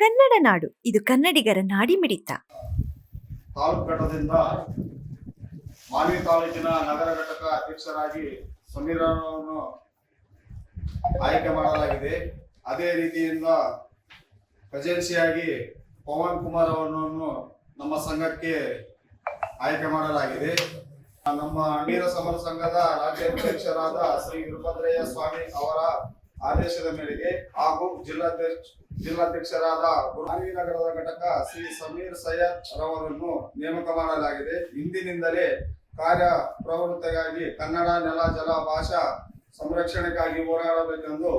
ಕನ್ನಡ ನಾಡು, ಇದು ಕನ್ನಡಿಗರ ನಾಡಿಮಿಡಿತ. ತಾಲೂಕು ಘಟಕದಿಂದ ಮಾನ್ವಿ ತಾಲೂಕಿನ ನಗರ ಘಟಕ ಅಧ್ಯಕ್ಷರಾಗಿ ಸಮೀರರನ್ನು ಆಯ್ಕೆ ಮಾಡಲಾಗಿದೆ. ಅದೇ ರೀತಿಯಿಂದ ಖಜಾನ್ಸಿಯಾಗಿ ಪವನ್ ಕುಮಾರ್ ಅವರನ್ನು ನಮ್ಮ ಸಂಘಕ್ಕೆ ಆಯ್ಕೆ ಮಾಡಲಾಗಿದೆ. ನಮ್ಮ ಅಣ್ಣೀರ ಸಮರ ಸಂಘದ ರಾಜ್ಯಾಧ್ಯಕ್ಷರಾದ ಶ್ರೀ ವೀರಭದ್ರಯ್ಯ ಸ್ವಾಮಿ ಅವರ ಆದೇಶದ ಮೇರೆಗೆ ಹಾಗೂ ಜಿಲ್ಲಾಧ್ಯಕ್ಷರಾದ ಮಾನ್ವಿ ನಗರದ ಘಟಕ ಶ್ರೀ ಸಮೀರ್ ಸೈಯದ್ ರವರನ್ನು ನೇಮಕ ಮಾಡಲಾಗಿದೆ. ಇಂದಿನಿಂದಲೇ ಕಾರ್ಯ ಪ್ರವೃತ್ತಿಗಾಗಿ ಕನ್ನಡ ನೆಲ ಜಲ ಭಾಷಾ ಸಂರಕ್ಷಣೆಗಾಗಿ ಹೋರಾಡಬೇಕೆಂದು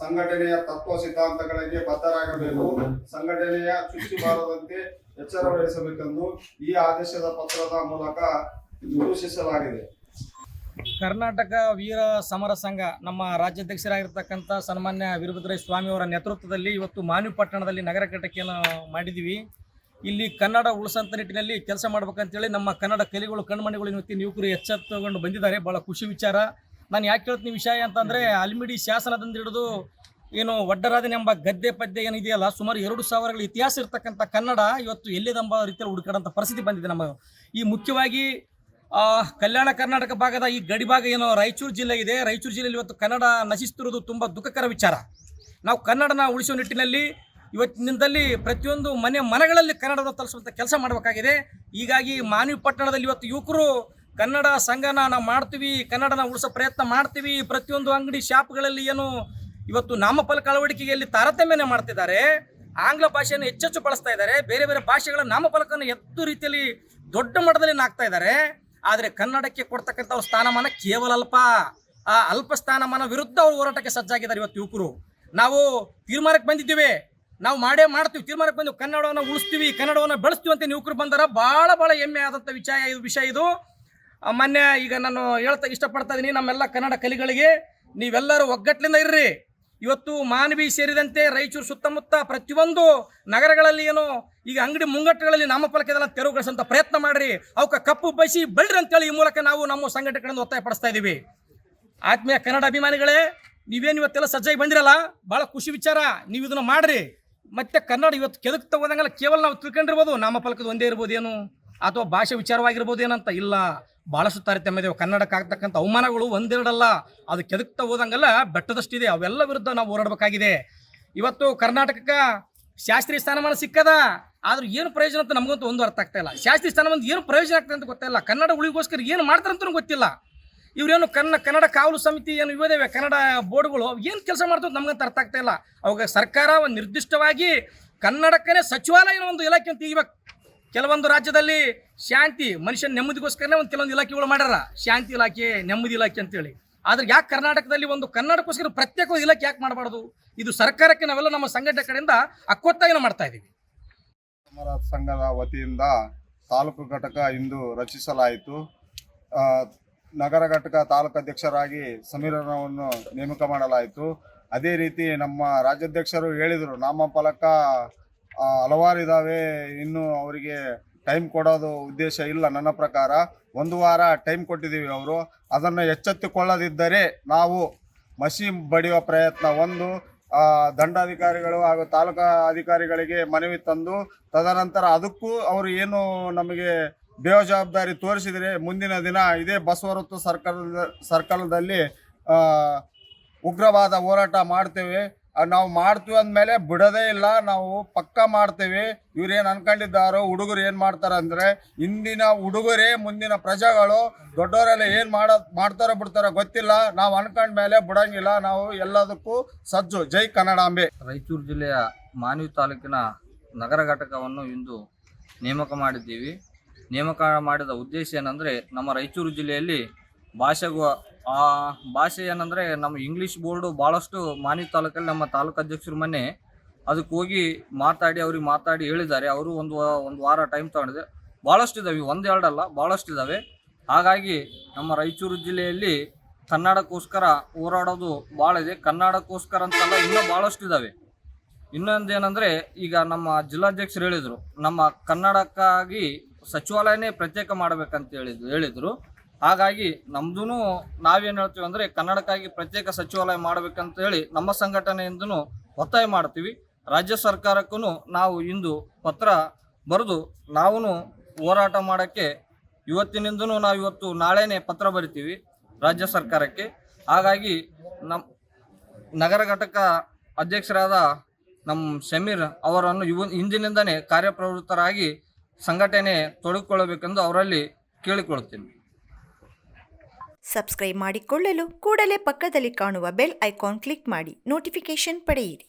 ಸಂಘಟನೆಯ ತತ್ವ ಸಿದ್ಧಾಂತಗಳಿಗೆ ಬದ್ಧರಾಗಬೇಕು, ಸಂಘಟನೆಯ ಚುಚ್ಚು ಬಾರದಂತೆ ಎಚ್ಚರ ವಹಿಸಬೇಕೆಂದು ಈ ಆದೇಶದ ಪತ್ರದ ಮೂಲಕ ಘೋಷಿಸಲಾಗಿದೆ. ಕರ್ನಾಟಕ ವೀರ ಸಮರ ಸಂಘ ನಮ್ಮ ರಾಜ್ಯಾಧ್ಯಕ್ಷರಾಗಿರ್ತಕ್ಕಂಥ ಸನ್ಮಾನ್ಯ ವೀರಭದ್ರಯ್ಯ ಸ್ವಾಮಿ ಅವರ ನೇತೃತ್ವದಲ್ಲಿ ಇವತ್ತು ಮಾನ್ವಿ ಪಟ್ಟಣದಲ್ಲಿ ನಗರ ಘಟಕೆಯನ್ನು ಮಾಡಿದ್ದೀವಿ. ಇಲ್ಲಿ ಕನ್ನಡ ಉಳಿಸಂತ ನಿಟ್ಟಿನಲ್ಲಿ ಕೆಲಸ ಮಾಡ್ಬೇಕಂತೇಳಿ ನಮ್ಮ ಕನ್ನಡ ಕಲಿಗಳು ಕಣ್ಮಣಿಗಳು ಇವತ್ತಿನ ಯುವಕರು ಎಚ್ಚೆತ್ತುಕೊಂಡು ಬಂದಿದ್ದಾರೆ. ಭಾಳ ಖುಷಿ ವಿಚಾರ. ನಾನು ಯಾಕೆ ಹೇಳ್ತೀನಿ ವಿಷಯ ಅಂತಂದರೆ, ಅಲ್ಮಿಡಿ ಶಾಸನದಿಂದ ಹಿಡಿದು ಏನು ಒಡ್ಡರಾಧನೆ ಎಂಬ ಗದ್ದೆ ಪದ್ಯ ಏನಿದೆಯಲ್ಲ, ಸುಮಾರು 2000 ಇತಿಹಾಸ ಇರ್ತಕ್ಕಂಥ ಕನ್ನಡ ಇವತ್ತು ಎಲ್ಲಿದೆಂಬ ರೀತಿಯಲ್ಲಿ ಹುಡುಕಾಡೋಂಥ ಪರಿಸ್ಥಿತಿ ಬಂದಿದೆ. ನಮ್ಮ ಈ ಮುಖ್ಯವಾಗಿ ಕಲ್ಯಾಣ ಕರ್ನಾಟಕ ಭಾಗದ ಈ ಗಡಿ ಭಾಗ ಏನು ರಾಯಚೂರು ಜಿಲ್ಲೆ ಇದೆ, ರಾಯಚೂರು ಜಿಲ್ಲೆಯಲ್ಲಿ ಇವತ್ತು ಕನ್ನಡ ನಶಿಸ್ತಿರೋದು ತುಂಬ ದುಃಖಕರ ವಿಚಾರ. ನಾವು ಕನ್ನಡನ ಉಳಿಸುವ ನಿಟ್ಟಿನಲ್ಲಿ ಇವತ್ತಿನಿಂದಲೇ ಪ್ರತಿಯೊಂದು ಮನೆಗಳಲ್ಲಿ ಕನ್ನಡವನ್ನು ತರಿಸುವಂಥ ಕೆಲಸ ಮಾಡಬೇಕಾಗಿದೆ. ಹೀಗಾಗಿ ಮಾನ್ವಿ ಪಟ್ಟಣದಲ್ಲಿ ಇವತ್ತು ಯುವಕರು ಕನ್ನಡ ಸಂಘನ ನಾವು ಮಾಡ್ತೀವಿ, ಕನ್ನಡನ ಉಳಿಸೋ ಪ್ರಯತ್ನ ಮಾಡ್ತೀವಿ. ಪ್ರತಿಯೊಂದು ಅಂಗಡಿ ಶಾಪ್ಗಳಲ್ಲಿ ಏನು ಇವತ್ತು ನಾಮಫಲಕ ಅಳವಡಿಕೆಯಲ್ಲಿ ತಾರತಮ್ಯನೇ ಮಾಡ್ತಿದ್ದಾರೆ, ಆಂಗ್ಲ ಭಾಷೆಯನ್ನು ಹೆಚ್ಚೆಚ್ಚು ಬಳಸ್ತಾ ಇದ್ದಾರೆ, ಬೇರೆ ಬೇರೆ ಭಾಷೆಗಳ ನಾಮಫಲಕವನ್ನು ಎತ್ತು ರೀತಿಯಲ್ಲಿ ದೊಡ್ಡ ಮಟ್ಟದಲ್ಲಿ ನಾಕ್ತಾ ಇದ್ದಾರೆ. ಆದರೆ ಕನ್ನಡಕ್ಕೆ ಕೊಡ್ತಕ್ಕಂಥ ಸ್ಥಾನಮಾನ ಕೇವಲ ಅಲ್ಪ ಸ್ಥಾನಮಾನ ವಿರುದ್ಧ ಅವರು ಹೋರಾಟಕ್ಕೆ ಸಜ್ಜಾಗಿದ್ದಾರೆ. ಇವತ್ತು ಯುವಕರು ನಾವು ತೀರ್ಮಾನಕ್ಕೆ ಬಂದಿದ್ದೀವಿ, ನಾವು ಮಾಡ್ತೀವಿ, ತೀರ್ಮಾನಕ್ಕೆ ಬಂದು ಕನ್ನಡವನ್ನು ಉಳಿಸ್ತೀವಿ, ಕನ್ನಡವನ್ನು ಬೆಳೆಸ್ತೀವಿ ಅಂತ ಯುವಕರು ಬಂದಾರ. ಭಾಳ ಹೆಮ್ಮೆ ಆದಂಥ ವಿಷಯ ಇದು. ಮೊನ್ನೆ ಈಗ ನಾನು ಹೇಳ್ತಾ ಇಷ್ಟಪಡ್ತಾ ಇದ್ದೀನಿ, ನಮ್ಮೆಲ್ಲ ಕನ್ನಡ ಕಲಿಗಳಿಗೆ ನೀವೆಲ್ಲರೂ ಒಗ್ಗಟ್ಟಿನಿಂದ ಇರ್ರಿ. ಇವತ್ತು ಮಾನ್ವಿ ಸೇರಿದಂತೆ ರಾಯಚೂರು ಸುತ್ತಮುತ್ತ ಪ್ರತಿಯೊಂದು ನಗರಗಳಲ್ಲಿ ಏನು ಈಗ ಅಂಗಡಿ ಮುಂಗಟ್ಟುಗಳಲ್ಲಿ ನಾಮಫಲಕದೆಲ್ಲ ತೆರವುಗೊಳಿಸೋಂಥ ಪ್ರಯತ್ನ ಮಾಡಿರಿ, ಅವಕ್ಕೆ ಕಪ್ಪು ಬಯಸಿ ಬೆಳ್ರಿ ಅಂತೇಳಿ ಈ ಮೂಲಕ ನಾವು ನಮ್ಮ ಸಂಘಟನೆಗಳಿಂದ ಒತ್ತಾಯ ಪಡಿಸ್ತಾ ಇದ್ದೀವಿ. ಆತ್ಮೀಯ ಕನ್ನಡ ಅಭಿಮಾನಿಗಳೇ, ನೀವೇನು ಇವತ್ತೆಲ್ಲ ಸಜ್ಜಾಗಿ ಬಂದಿರಲ್ಲ, ಭಾಳ ಖುಷಿ ವಿಚಾರ. ನೀವು ಇದನ್ನು ಮಾಡಿರಿ. ಮತ್ತು ಕನ್ನಡ ಇವತ್ತು ಕೆದಕ್ತಾ ಹೋದಂಗೆಲ್ಲ ಕೇವಲ ನಾವು ತಿಳ್ಕೊಂಡಿರ್ಬೋದು ನಾಮಫಲಕದ ಒಂದೇ ಇರ್ಬೋದು ಏನು, ಅಥವಾ ಭಾಷೆ ವಿಚಾರವಾಗಿರ್ಬೋದು ಏನಂತ ಇಲ್ಲ. ಭಾಳಷ್ಟು ತಾರತಮ್ಯದೇವೆ. ಕನ್ನಡಕ್ಕೆ ಆಗ್ತಕ್ಕಂಥ ಅವಮಾನಗಳು ಒಂದೆರಡಲ್ಲ, ಅದು ಕೆದಕ್ತಾ ಹೋದಂಗೆಲ್ಲ ಬೆಟ್ಟದಷ್ಟಿದೆ. ಅವೆಲ್ಲ ವಿರುದ್ಧ ನಾವು ಹೋರಾಡಬೇಕಾಗಿದೆ. ಇವತ್ತು ಕರ್ನಾಟಕಕ್ಕೆ ಶಾಸ್ತ್ರೀಯ ಸ್ಥಾನಮಾನ ಸಿಕ್ಕದ, ಆದ್ರೂ ಏನು ಪ್ರಯೋಜನ ಅಂತ ನಮಗಂತೂ ಒಂದು ಅರ್ಥ ಆಗ್ತಾ ಇಲ್ಲ. ಶಾಸ್ತ್ರೀಯ ಸ್ಥಾನಮಾನ ಏನು ಪ್ರಯೋಜನ ಆಗ್ತದೆ ಅಂತ ಗೊತ್ತಿಲ್ಲ. ಕನ್ನಡ ಉಳಿಗೋಸ್ಕರ ಏನು ಮಾಡ್ತಾರಂತೂ ಗೊತ್ತಿಲ್ಲ. ಇವರೇನು ಕನ್ನಡ ಕಾವಲು ಸಮಿತಿ ಏನು ಇವೇದೇವೆ ಕನ್ನಡ ಬೋರ್ಡ್ಗಳು ಏನು ಕೆಲಸ ಮಾಡ್ತದೆ ನಮಗಂತ ಅರ್ಥ ಆಗ್ತಾ ಇಲ್ಲ. ಅವಾಗ ಸರ್ಕಾರ ಒಂದು ನಿರ್ದಿಷ್ಟವಾಗಿ ಕನ್ನಡಕ್ಕೇ ಸಚಿವಾಲಯ ಒಂದು ಇಲಾಖೆ ಅಂತ ತೆಗಿಬೇಕು. ಕೆಲವೊಂದು ರಾಜ್ಯದಲ್ಲಿ ಶಾಂತಿ ಮನುಷ್ಯನ ನೆಮ್ಮದಿಗೋಸ್ಕರನೇ ಒಂದು ಕೆಲವೊಂದು ಇಲಾಖೆಗಳು ಮಾಡ್ಯಾರ, ಶಾಂತಿ ಇಲಾಖೆ, ನೆಮ್ಮದಿ ಇಲಾಖೆ ಅಂತೇಳಿ. ಆದ್ರೆ ಯಾಕೆ ಕರ್ನಾಟಕದಲ್ಲಿ ಒಂದು ಕನ್ನಡಕ್ಕೋಸ್ಕರ ಪ್ರತ್ಯೇಕ ಇಲಾಖೆ ಯಾಕೆ ಮಾಡಬಾರ್ದು? ಇದು ಸರ್ಕಾರಕ್ಕೆ ನಾವೆಲ್ಲ ನಮ್ಮ ಸಂಘಟನೆ ಕಡೆಯಿಂದ ಅಕ್ಕೊತ್ತಾಗಿನ ಮಾಡ್ತಾ ಇದ್ದೀವಿ. ಸಮರ ಸಂಘದ ವತಿಯಿಂದ ತಾಲೂಕು ಘಟಕ ಇಂದು ರಚಿಸಲಾಯಿತು. ನಗರ ಘಟಕ ತಾಲೂಕು ಅಧ್ಯಕ್ಷರಾಗಿ ಸಮೀರರನ್ನು ನೇಮಕ ಮಾಡಲಾಯಿತು. ಅದೇ ರೀತಿ ನಮ್ಮ ರಾಜ್ಯಾಧ್ಯಕ್ಷರು ಹೇಳಿದರು, ನಾಮಫಲಕ ಹಲವಾರು ಇದ್ದಾವೆ, ಇನ್ನು ಅವರಿಗೆ ಟೈಮ್ ಕೊಡೋದು ಉದ್ದೇಶ ಇಲ್ಲ. ನನ್ನ ಪ್ರಕಾರ 1 ವಾರ ಟೈಮ್ ಕೊಟ್ಟಿದ್ದೀವಿ. ಅವರು ಅದನ್ನು ಎಚ್ಚೆತ್ತುಕೊಳ್ಳದಿದ್ದರೆ ನಾವು ಮಷೀನ್ ಬಡಿಯುವ ಪ್ರಯತ್ನ, ದಂಡಾಧಿಕಾರಿಗಳು ಹಾಗೂ ತಾಲೂಕಾ ಅಧಿಕಾರಿಗಳಿಗೆ ಮನವಿ ತಂದು, ತದನಂತರ ಅದಕ್ಕೂ ಅವರು ಏನು ನಮಗೆ ಬೇಜವಾಬ್ದಾರಿ ತೋರಿಸಿದರೆ ಮುಂದಿನ ದಿನ ಇದೇ ಬಸವರತ್ತು ಸರ್ಕಲ್ದಲ್ಲಿ ಉಗ್ರವಾದ ಹೋರಾಟ ಮಾಡ್ತೇವೆ. ನಾವು ಮಾಡ್ತೀವಿ ಅಂದಮೇಲೆ ಬಿಡೋದೇ ಇಲ್ಲ, ನಾವು ಪಕ್ಕ ಮಾಡ್ತೇವೆ. ಇವ್ರೇನು ಅನ್ಕೊಂಡಿದ್ದಾರೋ, ಹುಡುಗರು ಏನು ಮಾಡ್ತಾರೆ ಅಂದರೆ, ಇಂದಿನ ಹುಡುಗರೇ ಮುಂದಿನ ಪ್ರಜೆಗಳು, ದೊಡ್ಡವರೆಲ್ಲ ಏನು ಮಾಡ್ತಾರೋ ಬಿಡ್ತಾರೋ ಗೊತ್ತಿಲ್ಲ. ನಾವು ಅನ್ಕೊಂಡ್ಮೇಲೆ ಬಿಡೋಂಗಿಲ್ಲ. ನಾವು ಎಲ್ಲದಕ್ಕೂ ಸಜ್ಜು. ಜೈ ಕನ್ನಡಾಂಬೆ. ರಾಯಚೂರು ಜಿಲ್ಲೆಯ ಮಾನ್ವಿ ತಾಲೂಕಿನ ನಗರ ಘಟಕವನ್ನು ಇಂದು ನೇಮಕ ಮಾಡಿದ್ದೀವಿ. ನೇಮಕ ಮಾಡಿದ ಉದ್ದೇಶ ಏನಂದರೆ, ನಮ್ಮ ರಾಯಚೂರು ಜಿಲ್ಲೆಯಲ್ಲಿ ಭಾಷೆ ಏನಂದರೆ, ನಮ್ಮ ಇಂಗ್ಲೀಷ್ ಬೋರ್ಡು ಭಾಳಷ್ಟು ಮಾನ್ವಿ ತಾಲೂಕಲ್ಲಿ ನಮ್ಮ ತಾಲೂಕು ಅಧ್ಯಕ್ಷರು ಮೊನ್ನೆ ಅದಕ್ಕೆ ಹೋಗಿ ಅವ್ರಿಗೆ ಮಾತಾಡಿ ಹೇಳಿದ್ದಾರೆ. ಅವರು ಒಂದು ವಾರ ಟೈಮ್ ತಗೊಂಡಿದೆ. ಭಾಳಷ್ಟು ಇದ್ದಾವೆ, 1-2 ಅಲ್ಲ, ಭಾಳಷ್ಟು ಇದ್ದಾವೆ. ಹಾಗಾಗಿ ನಮ್ಮ ರಾಯಚೂರು ಜಿಲ್ಲೆಯಲ್ಲಿ ಕನ್ನಡಕ್ಕೋಸ್ಕರ ಹೋರಾಡೋದು ಭಾಳ ಇದೆ. ಕನ್ನಡಕ್ಕೋಸ್ಕರ ಅಂತಲ್ಲ, ಇನ್ನೂ ಭಾಳಷ್ಟು ಇದ್ದಾವೆ. ಇನ್ನೊಂದೇನೆಂದರೆ, ಈಗ ನಮ್ಮ ಜಿಲ್ಲಾಧ್ಯಕ್ಷರು ಹೇಳಿದರು, ನಮ್ಮ ಕನ್ನಡಕ್ಕಾಗಿ ಸಚಿವಾಲಯನೇ ಪ್ರತ್ಯೇಕ ಮಾಡಬೇಕಂತ ಹೇಳಿದರು. ಹಾಗಾಗಿ ನಮ್ದು ನಾವೇನು ಹೇಳ್ತೀವಿ ಅಂದರೆ, ಕನ್ನಡಕ್ಕಾಗಿ ಪ್ರತ್ಯೇಕ ಸಚಿವಾಲಯ ಮಾಡಬೇಕಂತ ಹೇಳಿ ನಮ್ಮ ಸಂಘಟನೆಯಿಂದನೂ ಒತ್ತಾಯ ಮಾಡ್ತೀವಿ. ರಾಜ್ಯ ಸರ್ಕಾರಕ್ಕೂ ನಾವು ಇಂದು ಪತ್ರ ಬರೆದು ನಾವು ಹೋರಾಟ ಮಾಡೋಕ್ಕೆ ಇವತ್ತಿನಿಂದನೂ ನಾವು ಇವತ್ತು ನಾಳೆನೇ ಪತ್ರ ಬರಿತೀವಿ ರಾಜ್ಯ ಸರ್ಕಾರಕ್ಕೆ. ಹಾಗಾಗಿ ನಮ್ಮ ನಗರ ಘಟಕ ಅಧ್ಯಕ್ಷರಾದ ನಮ್ಮ ಸಮೀರ್ ಅವರನ್ನು ಇಂದಿನಿಂದನೇ ಕಾರ್ಯಪ್ರವೃತ್ತರಾಗಿ ಸಂಘಟನೆ ತೊಡಗಿಕೊಳ್ಳಬೇಕೆಂದು ಅವರಲ್ಲಿ ಕೇಳಿಕೊಳ್ಳುತ್ತೇನೆ. ಸಬ್ಸ್ಕ್ರೈಬ್ ಮಾಡಿಕೊಳ್ಳಲು ಕೂಡಲೇ ಪಕ್ಕದಲ್ಲಿ ಕಾಣುವ ಬೆಲ್ ಐಕಾನ್ ಕ್ಲಿಕ್ ಮಾಡಿ ನೋಟಿಫಿಕೇಶನ್ ಪಡೆಯಿರಿ.